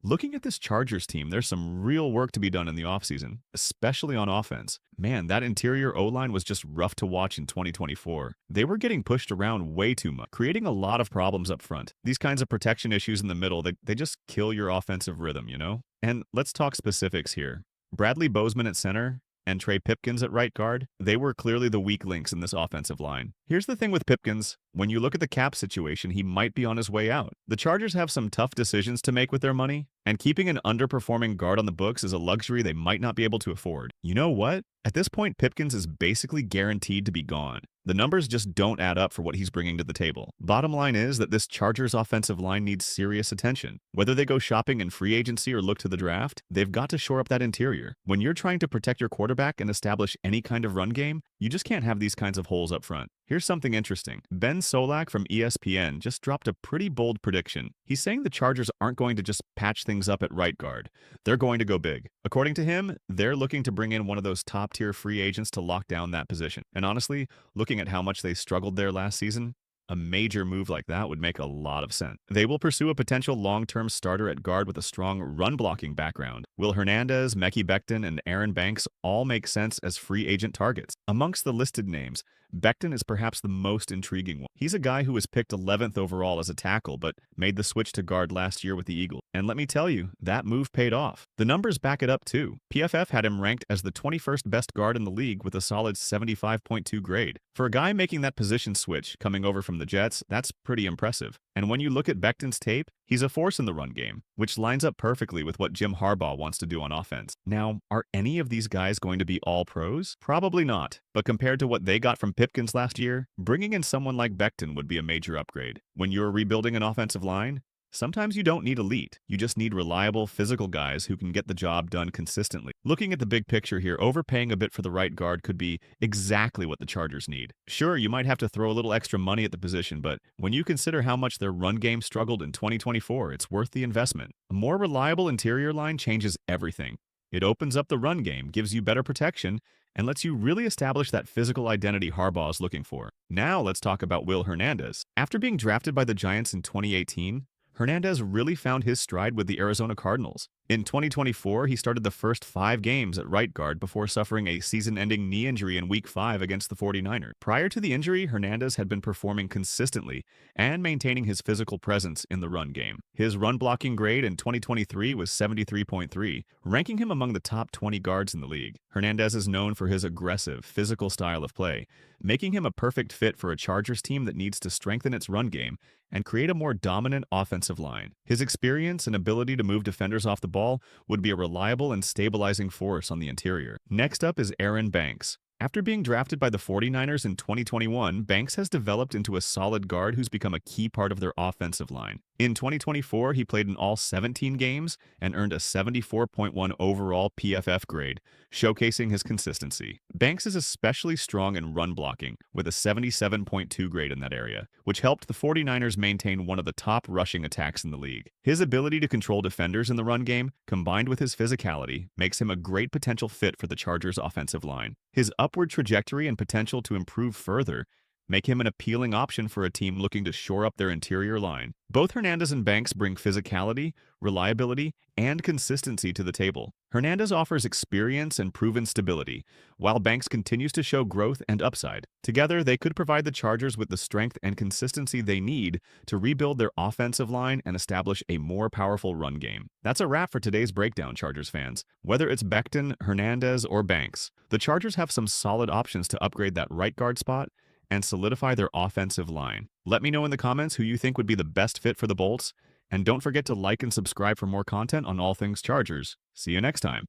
Looking at this Chargers team, there's some real work to be done in the offseason, especially on offense. Man, that interior O-line was just rough to watch in 2024. They were getting pushed around way too much, creating a lot of problems up front. These kinds of protection issues in the middle, they just kill your offensive rhythm, you know? And let's talk specifics here. Bradley Bozeman at center and Trey Pipkins at right guard, they were clearly the weak links in this offensive line. Here's the thing with Pipkins. When you look at the cap situation, he might be on his way out. The Chargers have some tough decisions to make with their money, and keeping an underperforming guard on the books is a luxury they might not be able to afford. You know what? At this point, Pipkins is basically guaranteed to be gone. The numbers just don't add up for what he's bringing to the table. Bottom line is that this Chargers offensive line needs serious attention. Whether they go shopping in free agency or look to the draft, they've got to shore up that interior. When you're trying to protect your quarterback and establish any kind of run game, you just can't have these kinds of holes up front. Here's something interesting. Ben Solak from ESPN just dropped a pretty bold prediction. He's saying the Chargers aren't going to just patch things up at right guard. They're going to go big. According to him, they're looking to bring in one of those top-tier free agents to lock down that position. And honestly, looking at how much they struggled there last season, a major move like that would make a lot of sense. They will pursue a potential long-term starter at guard with a strong run-blocking background. Will Hernandez, Mekhi Becton, and Aaron Banks all make sense as free agent targets? Amongst the listed names, Becton is perhaps the most intriguing one. He's a guy who was picked 11th overall as a tackle, but made the switch to guard last year with the Eagles. And let me tell you, that move paid off. The numbers back it up too. PFF had him ranked as the 21st best guard in the league with a solid 75.2 grade. For a guy making that position switch, coming over from the Jets, that's pretty impressive. And when you look at Becton's tape, he's a force in the run game, which lines up perfectly with what Jim Harbaugh wants to do on offense. Now, are any of these guys going to be all pros? Probably not. But compared to what they got from Pipkins last year, bringing in someone like Becton would be a major upgrade. When you're rebuilding an offensive line, sometimes you don't need elite. You just need reliable, physical guys who can get the job done consistently. Looking at the big picture here, overpaying a bit for the right guard could be exactly what the Chargers need. Sure, you might have to throw a little extra money at the position, but when you consider how much their run game struggled in 2024, it's worth the investment. A more reliable interior line changes everything. It opens up the run game, gives you better protection, and lets you really establish that physical identity Harbaugh is looking for. Now let's talk about Will Hernandez. After being drafted by the Giants in 2018, Hernandez really found his stride with the Arizona Cardinals. In 2024, he started the first 5 games at right guard before suffering a season-ending knee injury in Week 5 against the 49ers. Prior to the injury, Hernandez had been performing consistently and maintaining his physical presence in the run game. His run-blocking grade in 2023 was 73.3, ranking him among the top 20 guards in the league. Hernandez is known for his aggressive, physical style of play, making him a perfect fit for a Chargers team that needs to strengthen its run game and create a more dominant offensive line. His experience and ability to move defenders off the ball would be a reliable and stabilizing force on the interior. Next up is Aaron Banks. After being drafted by the 49ers in 2021, Banks has developed into a solid guard who's become a key part of their offensive line. In 2024, he played in all 17 games and earned a 74.1 overall PFF grade, showcasing his consistency. Banks is especially strong in run blocking, with a 77.2 grade in that area, which helped the 49ers maintain one of the top rushing attacks in the league. His ability to control defenders in the run game, combined with his physicality, makes him a great potential fit for the Chargers' offensive line. His upward trajectory and potential to improve further make him an appealing option for a team looking to shore up their interior line. Both Hernandez and Banks bring physicality, reliability, and consistency to the table. Hernandez offers experience and proven stability, while Banks continues to show growth and upside. Together, they could provide the Chargers with the strength and consistency they need to rebuild their offensive line and establish a more powerful run game. That's a wrap for today's breakdown, Chargers fans. Whether it's Becton, Hernandez, or Banks, the Chargers have some solid options to upgrade that right guard spot and solidify their offensive line. Let me know in the comments who you think would be the best fit for the Bolts, and don't forget to like and subscribe for more content on all things Chargers. See you next time.